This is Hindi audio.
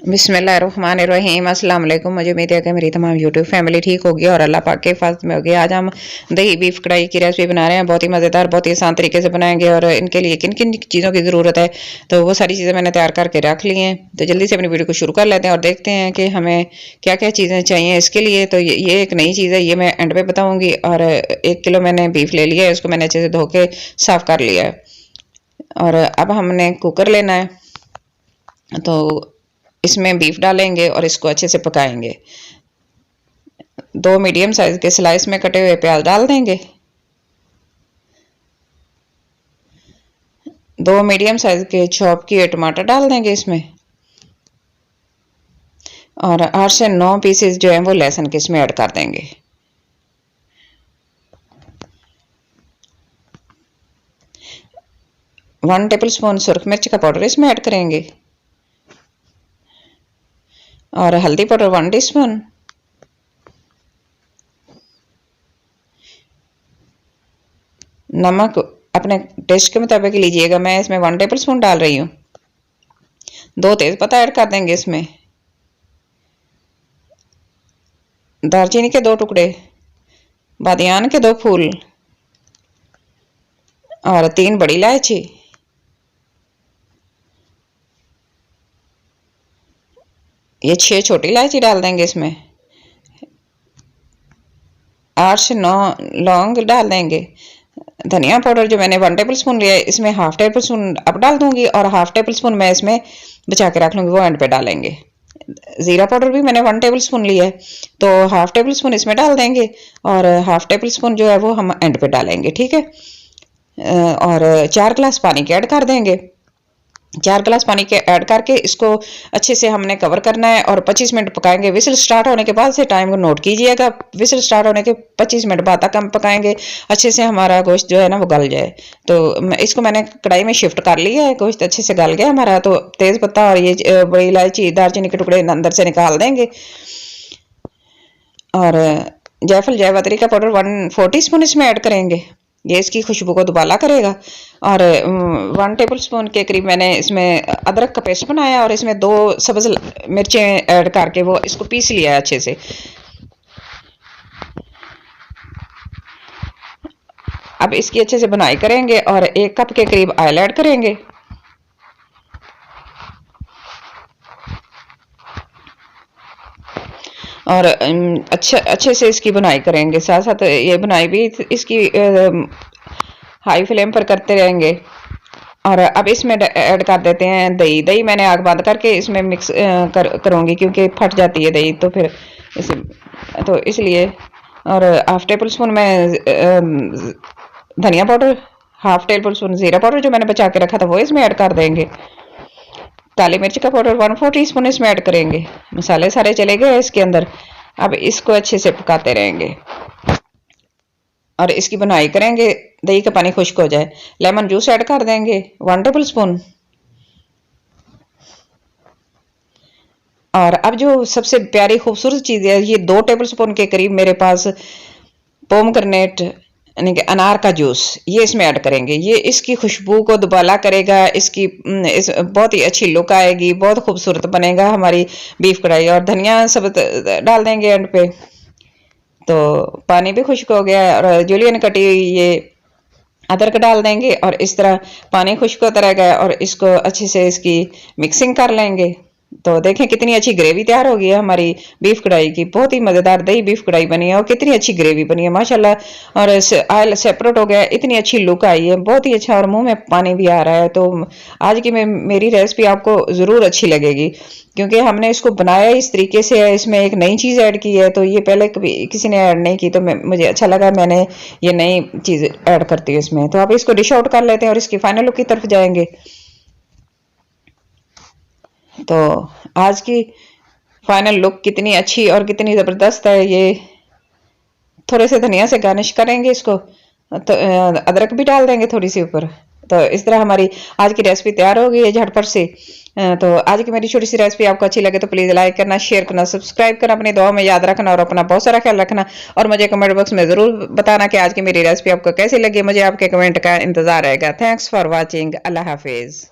बिस्मिल्लाहिर्रहमानिर्रहीम अस्सलाम वालेकुम। मुझे उम्मीद है कि मेरी तमाम यूट्यूब फैमिली ठीक होगी और अल्लाह पाक के फज़ल में होगी। आज हम दही बीफ कढ़ाई की रेसिपी बना रहे हैं। बहुत ही मज़ेदार, बहुत ही आसान तरीके से बनाएंगे। और इनके लिए किन किन चीज़ों की ज़रूरत है तो वो सारी चीज़ें मैंने तैयार करके रख ली हैं। तो जल्दी से अपनी वीडियो को शुरू कर लेते हैं और देखते हैं कि हमें क्या क्या चीज़ें चाहिए इसके लिए। तो ये एक नई चीज़ है, ये मैं एंड पे बताऊँगी। और 1 किलो मैंने बीफ ले लिया है, उसको मैंने अच्छे से धो के साफ़ कर लिया है। और अब हमने कुकर लेना है, तो इसमें बीफ डालेंगे और इसको अच्छे से पकाएंगे। 2 मीडियम साइज के स्लाइस में कटे हुए प्याज डाल देंगे। 2 मीडियम साइज के चॉप किए टमाटर डाल देंगे इसमें। और 8 से 9 पीसेस जो हैं वो लहसुन के इसमें ऐड कर देंगे। वन टेबल स्पून सुरख मिर्च का पाउडर इसमें ऐड करेंगे। और हल्दी पाउडर 1 टीस्पून। नमक अपने टेस्ट के मुताबिक लीजिएगा, मैं इसमें 1 टेबल स्पून डाल रही हूँ। 2 तेज़पत्ता ऐड कर देंगे इसमें। दालचीनी के 2 टुकड़े, बादियान के 2 फूल और 3 बड़ी इलायची। ये 6 छोटी इलायची डाल देंगे इसमें। 8 से 9 लौंग डाल देंगे। धनिया पाउडर जो मैंने 1 टेबल स्पून लिया है, इसमें हाफ टेबल स्पून अब डाल दूंगी और हाफ टेबल स्पून मैं इसमें बचा के रख लूंगी, वो एंड पे डालेंगे। जीरा पाउडर भी मैंने 1 टेबल स्पून लिया है, तो हाफ टेबल स्पून इसमें डाल देंगे और हाफ टेबल स्पून जो है वो हम एंड पे डालेंगे, ठीक है। और 4 गिलास पानी के ऐड कर देंगे। 4 गिलास पानी के ऐड करके इसको अच्छे से हमने कवर करना है और 25 मिनट पकाएंगे। विसल स्टार्ट होने के बाद से टाइम को नोट कीजिएगा। विसल स्टार्ट होने के 25 मिनट बाद तक हम पकाएंगे, अच्छे से हमारा गोश्त जो है ना वो गल जाए। तो इसको मैंने कढ़ाई में शिफ्ट कर लिया है, गोश्त अच्छे से गल गया हमारा। तो तेज़ पत्ता और ये बड़ी इलायची, दालचीनी के टुकड़े अंदर से निकाल देंगे। और जायफल जावित्री का पाउडर 1/4 टीस्पून इसमें ऐड करेंगे, ये इसकी खुशबू को दुबाला करेगा। और 1 टेबल स्पून के करीब मैंने इसमें अदरक का पेस्ट बनाया और इसमें 2 सब्ज मिर्चें ऐड करके वो इसको पीस लिया है अच्छे से। अब इसकी अच्छे से बुनाई करेंगे और 1 कप के करीब ऑयल ऐड करेंगे। और अच्छे से इसकी बुनाई करेंगे। साथ साथ ये बुनाई भी इसकी हाई फ्लेम पर करते रहेंगे। और अब इसमें ऐड कर देते हैं दही। दही मैंने आग बंद करके इसमें मिक्स करूँगी, क्योंकि फट जाती है दही तो फिर तो इसलिए। और हाफ टेबल स्पून में धनिया पाउडर, हाफ टेबल स्पून जीरा पाउडर जो मैंने बचा के रखा था वो इसमें ऐड कर देंगे। काली मिर्च का पाउडर 1/4 टीस्पून इसमें ऐड करेंगे। मसाले सारे चले गए इसके अंदर। अब इसको अच्छे से पकाते रहेंगे और इसकी बुनाई करेंगे, दही का पानी खुश्क हो जाए। लेमन जूस ऐड कर देंगे 1 टेबल स्पून। और अब जो सबसे प्यारी खूबसूरत चीज़ है, ये 2 टेबल स्पून के करीब मेरे पास पोमग्रेनेट यानी कि अनार का जूस, ये इसमें ऐड करेंगे। ये इसकी खुशबू को दुबाला करेगा, इसकी बहुत ही अच्छी लुक आएगी, बहुत खूबसूरत बनेगा हमारी बीफ कढ़ाई। और धनिया सब डाल देंगे एंड पे। तो पानी भी खुश्क हो गया है और जूलियन कटी हुई ये अदरक डाल देंगे और इस तरह पानी खुश्क होता रहेगा और इसको अच्छे से इसकी मिक्सिंग कर लेंगे। तो देखें कितनी अच्छी ग्रेवी तैयार हो गई है हमारी बीफ कढ़ाई की। बहुत ही मज़ेदार दही बीफ कढ़ाई बनी है और कितनी अच्छी ग्रेवी बनी है माशाल्लाह। और ऑयल सेपरेट हो गया, इतनी अच्छी लुक आई है, बहुत ही अच्छा। और मुंह में पानी भी आ रहा है। तो आज की मेरी रेसिपी आपको ज़रूर अच्छी लगेगी, क्योंकि हमने इसको बनाया इस तरीके से है। इसमें एक नई चीज़ ऐड की है, तो ये पहले कभी किसी ने ऐड नहीं की, तो मुझे अच्छा लगा, मैंने ये नई चीज़ ऐड करती हूँ इसमें। तो अब इसको डिश आउट कर लेते हैं और इसकी फाइनल लुक की तरफ जाएंगे। तो आज की फाइनल लुक कितनी अच्छी और कितनी ज़बरदस्त है। ये थोड़े से धनिया से गार्निश करेंगे इसको, तो अदरक भी डाल देंगे थोड़ी सी ऊपर। तो इस तरह हमारी आज की रेसिपी तैयार हो गई है झटपट से। तो आज की मेरी छोटी सी रेसिपी आपको अच्छी लगे तो प्लीज़ लाइक करना, शेयर करना, सब्सक्राइब करना, अपनी दुआ में याद रखना और अपना बहुत सारा ख्याल रखना। और मुझे कमेंट बॉक्स में ज़रूर बताना कि आज की मेरी रेसिपी आपको कैसी लगी। मुझे आपके कमेंट का इंतज़ार रहेगा। Thanks for watching. अल्लाह हाफिज़।